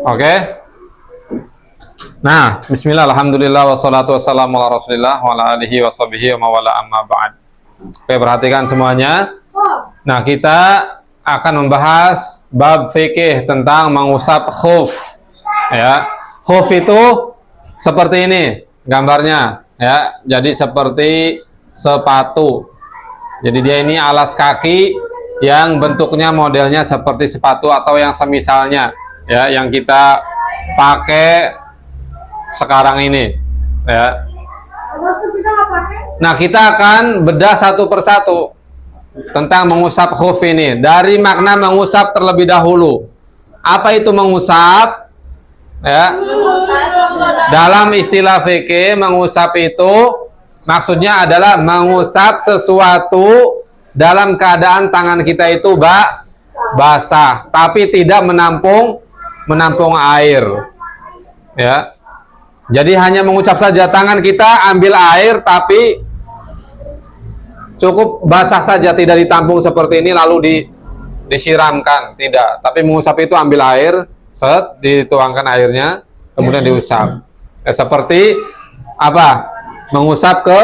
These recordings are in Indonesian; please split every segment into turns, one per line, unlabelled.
Oke. Nah, bismillah, alhamdulillah, wassalatu wassalamu ala rasulillah wa ala alihi wa sahbihi wa mawala amma ba'd. Oke, perhatikan semuanya. Nah, kita akan membahas bab fikih tentang mengusap khuf. Ya, khuf itu seperti ini gambarnya, ya. Jadi seperti sepatu. Jadi dia ini alas kaki yang bentuknya modelnya seperti sepatu atau yang semisalnya, ya, yang kita pakai sekarang ini, ya. Nah, kita akan bedah satu persatu tentang mengusap khuf ini. Dari makna mengusap terlebih dahulu. Apa itu mengusap? Ya. Dalam istilah fikih, mengusap itu maksudnya adalah mengusap sesuatu dalam keadaan tangan kita itu basah, tapi tidak menampung air. Ya. Jadi hanya mengucap saja, tangan kita ambil air tapi cukup basah saja, tidak ditampung seperti ini lalu disiramkan, tidak. Tapi mengusap itu ambil air, dituangkan airnya, kemudian diusap. Ya, seperti apa? Mengusap ke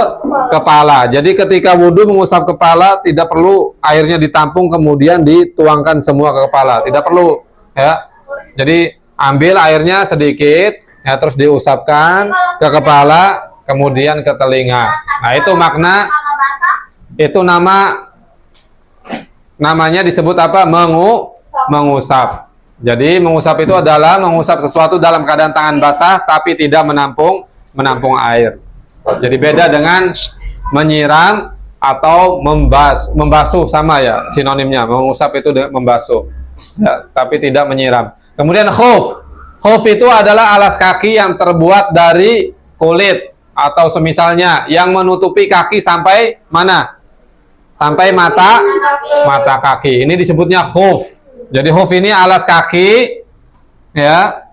kepala. Jadi ketika wudhu mengusap kepala tidak perlu airnya ditampung kemudian dituangkan semua ke kepala, tidak perlu. Ya. Jadi ambil airnya sedikit. Ya, terus diusapkan ke kepala, kemudian ke telinga. Nah, itu makna, itu namanya disebut apa? Mengusap. Jadi mengusap itu adalah mengusap sesuatu dalam keadaan tangan basah, tapi tidak menampung air. Jadi beda dengan menyiram atau membasuh, sama ya sinonimnya. Mengusap itu membasuh, ya, tapi tidak menyiram. Kemudian khuf. Khuf itu adalah alas kaki yang terbuat dari kulit atau semisalnya yang menutupi kaki sampai mana? Sampai mata kaki. Ini disebutnya khuf. Jadi khuf ini alas kaki, ya,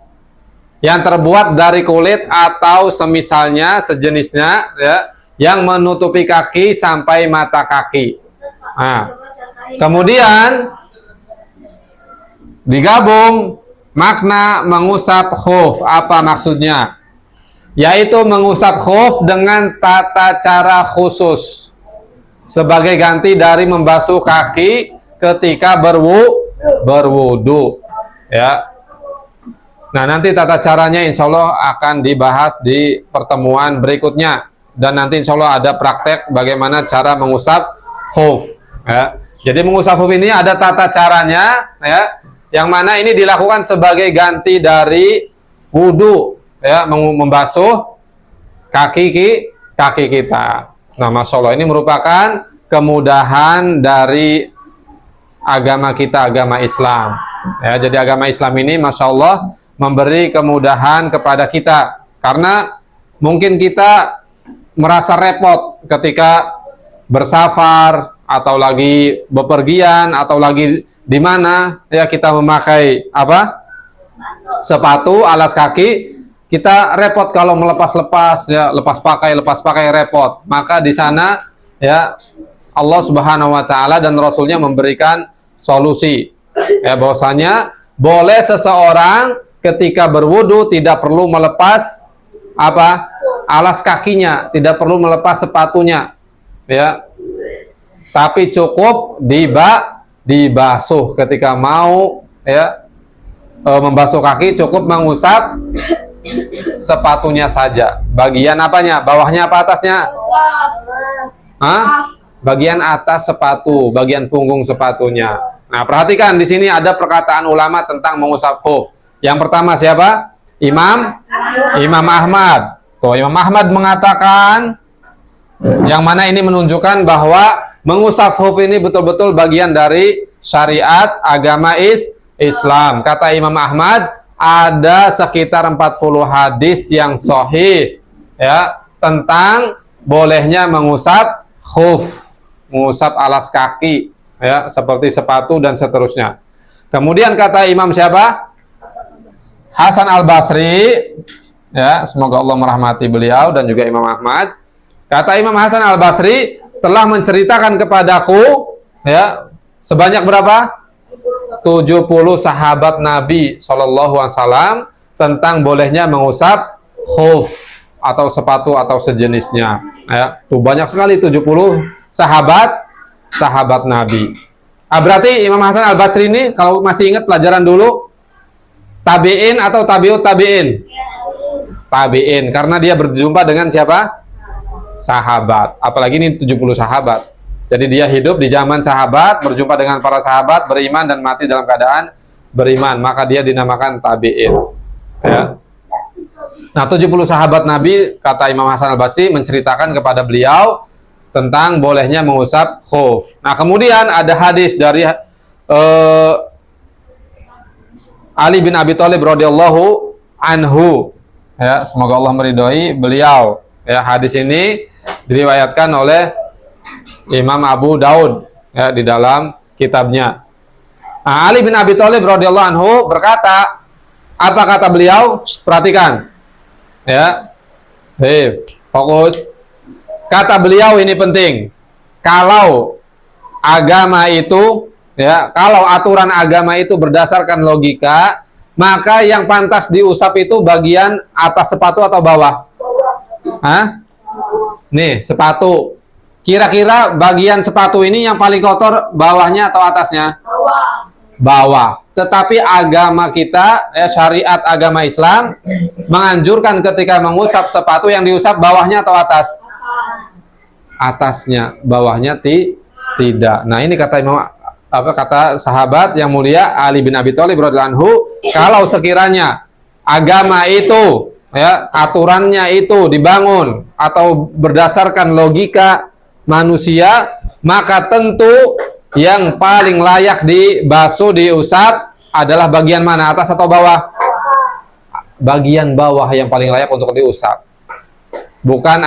yang terbuat dari kulit atau semisalnya, sejenisnya, ya, yang menutupi kaki sampai mata kaki. Nah, kemudian digabung makna mengusap khuf. Apa maksudnya? Yaitu mengusap khuf dengan tata cara khusus sebagai ganti dari membasuh kaki ketika berwudu, ya. Nah, nanti tata caranya insya Allah akan dibahas di pertemuan berikutnya, dan nanti insya Allah ada praktek bagaimana cara mengusap khuf, ya. Jadi mengusap khuf ini ada tata caranya, ya, yang mana ini dilakukan sebagai ganti dari wudu, ya, membasuh kaki kita. Nah, Masya Allah, ini merupakan kemudahan dari agama kita, agama Islam, ya. Jadi agama Islam ini Masya Allah memberi kemudahan kepada kita, karena mungkin kita merasa repot ketika bersafar atau lagi bepergian atau lagi di mana, ya, kita memakai apa? Sepatu, alas kaki, kita repot kalau melepas-lepas, ya, lepas pakai repot. Maka di sana, ya, Allah Subhanahu wa taala dan Rasulnya memberikan solusi, ya, bahwasanya boleh seseorang ketika berwudu tidak perlu melepas apa? Alas kakinya, tidak perlu melepas sepatunya, ya. Tapi cukup dibasuh ketika mau, ya, membasuh kaki, cukup mengusap sepatunya saja. Bagian apanya? Bawahnya apa atasnya? Hah? Bagian atas sepatu, bagian punggung sepatunya. Nah, perhatikan di sini ada perkataan ulama tentang mengusap khuf. Yang pertama siapa? Imam Ahmad. Tuh, Imam Ahmad mengatakan, yang mana ini menunjukkan bahwa mengusap khuf ini betul-betul bagian dari syariat agama Islam. Kata Imam Ahmad, ada sekitar 40 hadis yang sahih, ya, tentang bolehnya mengusap khuf, mengusap alas kaki, ya, seperti sepatu dan seterusnya. Kemudian kata Imam siapa? Hasan Al-Basri, ya, semoga Allah merahmati beliau dan juga Imam Ahmad. Kata Imam Hasan Al-Basri, telah menceritakan kepadaku, ya, sebanyak berapa? 70 sahabat Nabi SAW tentang bolehnya mengusap khuf atau sepatu atau sejenisnya. Ya, tuh banyak sekali 70 sahabat Nabi. Berarti Imam Hasan Al-Basri ini kalau masih ingat pelajaran dulu, tabi'in atau tabi'ut tabi'in? Tabi'in, karena dia berjumpa dengan siapa? Sahabat. Apalagi ini 70 sahabat. Jadi dia hidup di zaman sahabat, berjumpa dengan para sahabat, beriman dan mati dalam keadaan beriman. Maka dia dinamakan tabi'in. Ya. Nah, 70 sahabat Nabi, kata Imam Hasan Al-Basri, menceritakan kepada beliau tentang bolehnya mengusap khuf. Nah, kemudian ada hadis dari Ali bin Abi Thalib radhiyallahu anhu. Ya, semoga Allah meridhoi beliau. Ya, hadis ini diriwayatkan oleh Imam Abu Daud ya, di dalam kitabnya. Nah, Ali bin Abi Thalib radhiyallahu anhu berkata, apa kata beliau? Perhatikan. Ya. Hei, fokus. Kata beliau ini penting. Kalau agama itu, ya, kalau aturan agama itu berdasarkan logika, maka yang pantas diusap itu bagian atas sepatu atau bawah? Hah? Nih, sepatu. Kira-kira bagian sepatu ini yang paling kotor bawahnya atau atasnya? Bawah. Tetapi agama kita, ya, syariat agama Islam menganjurkan ketika mengusap sepatu yang diusap bawahnya atau atas? Atasnya, bawahnya tidak. Nah, ini kata kata sahabat yang mulia Ali bin Abi Thalib radhiyallahu anhu, kalau sekiranya agama itu, ya, aturannya itu dibangun atau berdasarkan logika manusia, maka tentu yang paling layak dibasuh, diusap adalah bagian mana? Atas atau bawah? Bagian bawah yang paling layak untuk diusap, bukan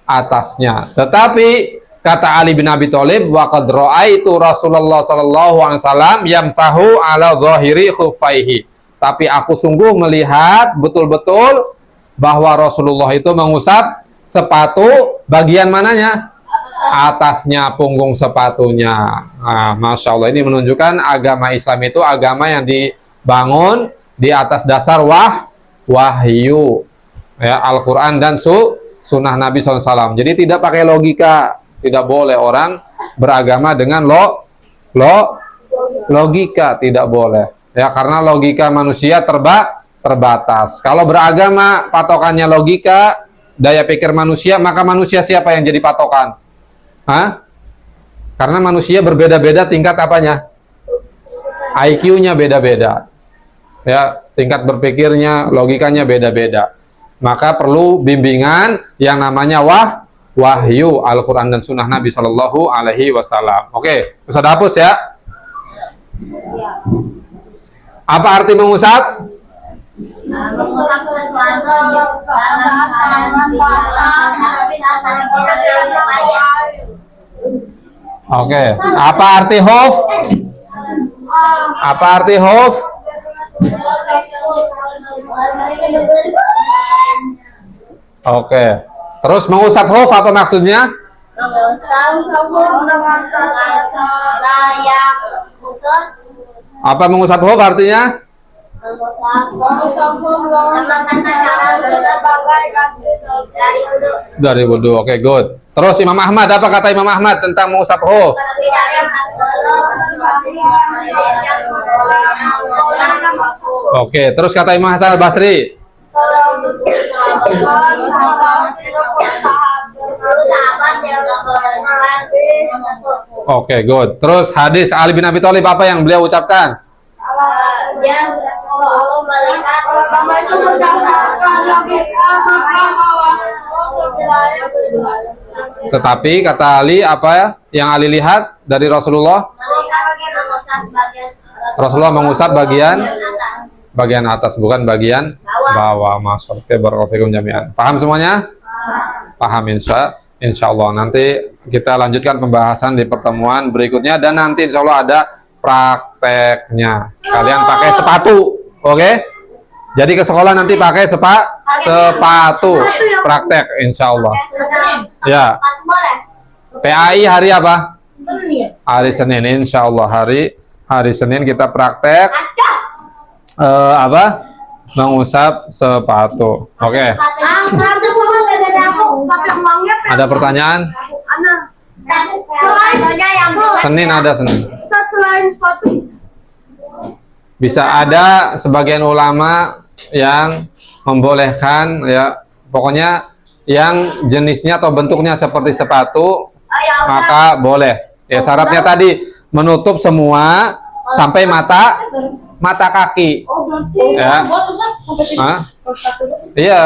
atasnya. Tetapi kata Ali bin Abi Thalib, wa qad ra'aitu Rasulullah sallallahu alaihi wasallam yamsahu ala dhahiri khuffaihi. Tapi aku sungguh melihat betul-betul bahwa Rasulullah itu mengusap sepatu bagian mananya? Atasnya, punggung sepatunya. Nah, Masya Allah, ini menunjukkan agama Islam itu agama yang dibangun di atas dasar wahyu, ya, Al-Quran dan sunnah Nabi SAW. Jadi tidak pakai logika. Tidak boleh orang beragama dengan logika, tidak boleh. Ya, karena logika manusia terbatas. Kalau beragama patokannya logika, daya pikir manusia, maka manusia siapa yang jadi patokan? Hah? Karena manusia berbeda-beda tingkat apanya? IQ-nya beda-beda. Ya, tingkat berpikirnya, logikanya beda-beda. Maka perlu bimbingan yang namanya wahyu Al-Quran dan Sunnah Nabi Shallallahu Alaihi Wasallam. Oke, bisa dihapus ya. Apa arti mengusap?
Mengusap sesuatu dalam keadaan
Oke, apa arti khuf? Apa arti khuf? Oke. Terus mengusap khuf apa maksudnya? Apa mengusap khuf artinya? Dari wudu. Oke, good. Terus Imam Ahmad, apa kata Imam Ahmad tentang mengusap khuf? Oke, terus kata Imam Hasan Al-Basri. Oke, good. Terus hadis Ali bin Abi Thalib apa yang beliau ucapkan?
Dia selalu melihat agama itu berdasarkan logika,
Tetapi kata Ali, apa yang Ali lihat dari Rasulullah? Rasulullah mengusap bagian atas, bukan bagian bawah. Masuk ke barakallahu jami'an. Paham semuanya? Paham insya Allah. Nanti kita lanjutkan pembahasan di pertemuan berikutnya, dan nanti insya Allah ada prakteknya. Kalian pakai sepatu, oke? Jadi ke sekolah nanti pakai sepatu praktek insya Allah. Ya. PAI hari apa? Hari Senin insya Allah, hari Hari Senin kita praktek apa? Mengusap sepatu. Oke. Ada pertanyaan? Senin ada Senin.
Selain sepatu
Bisa ada sebagian ulama yang membolehkan ya, pokoknya yang jenisnya atau bentuknya seperti sepatu maka boleh. Ya syaratnya tadi menutup semua sampai mata kaki.
Oh, berarti
Ya. Hah? Iya.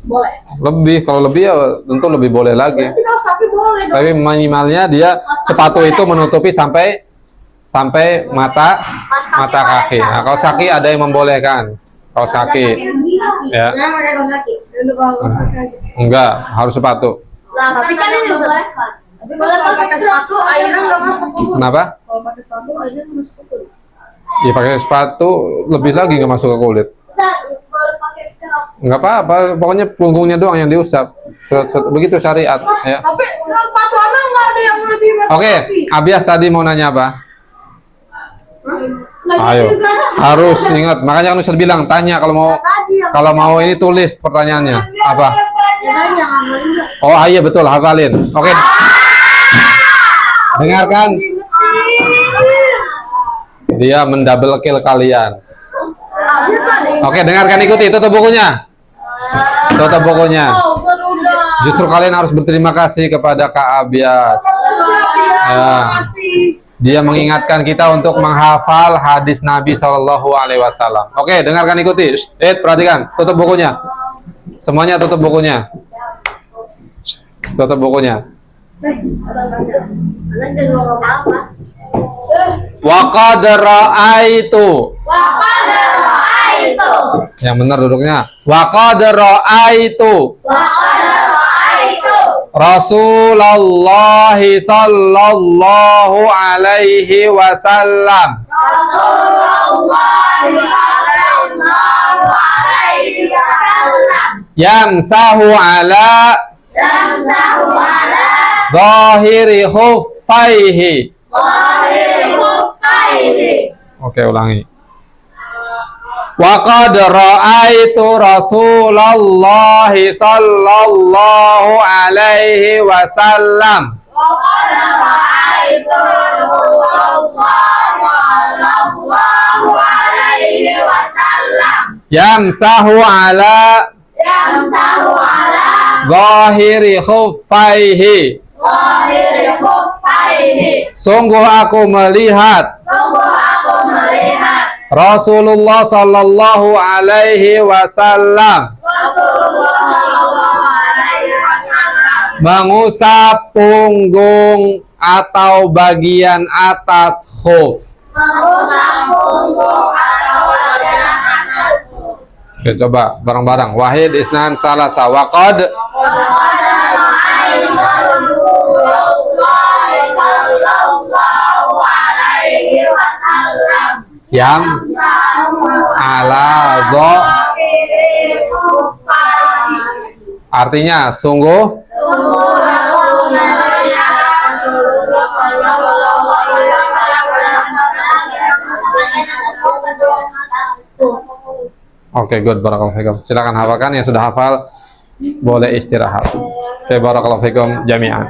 boleh.
Lebih, kalau lebih ya tentu lebih boleh lagi.
Berarti kaos kaki boleh dong.
Tapi minimalnya dia sepatu itu menutupi sampai mata kaki. Nah, kaos kaki ada yang membolehkan. Kaos kaki. Ya.
Jangan pakai kaos kaki.
Enggak, harus sepatu.
Tapi kan ini bolehkan. Tapi kalau pakai sepatu airnya nggak masuk ke kulit.
Kenapa?
Kalau pakai sepatu airnya nggak masuk ke kulit.
Ya pakai sepatu lebih lagi nggak masuk ke kulit.
Boleh pakai kerap.
Nggak apa-apa, pokoknya punggungnya doang yang diusap. Begitu syariat. Ya.
Tapi sepatu anak nggak ada yang lebih masuk.
Oke, Abias tadi mau nanya apa? Ayo, harus ingat. Makanya kan Ustaz bilang tanya kalau mau ini tulis pertanyaannya apa? Oh iya betul, hafalin. Oke. Dengarkan. Dia mendouble kill kalian. Oke, dengarkan, ikuti. Tutup bukunya. Tutup bukunya. Justru kalian harus berterima kasih kepada Kak Abias. Ya. Dia mengingatkan kita untuk menghafal hadis Nabi Shallallahu Alaihi Wasallam. Oke, dengarkan, ikuti. Perhatikan. Tutup bukunya. Semuanya tutup bukunya. Tutup bukunya. Wa qad ra'aitu. Yang benar duduknya. Wa qad ra'aitu. Rasulullah sallallahu alaihi wasallam yamsahu ala zahiri khuffaihi. Oke, ulangi. Wa qad ra'aitu Rasulullah sallallahu alaihi wasallam yamsahu ala zahiri khuffaihi. Sungguh aku melihat Rasulullah sallallahu alaihi wasallam mengusap punggung atau bagian atas khuf. Oke, coba bareng-bareng. Wahid, isnan, salasa. Waqad yang ala zo, artinya sungguh Oke, good, barakallahu fikum. Silakan hafalkan, yang sudah hafal boleh istirahat. Oke, barakallahu fikum jami'an.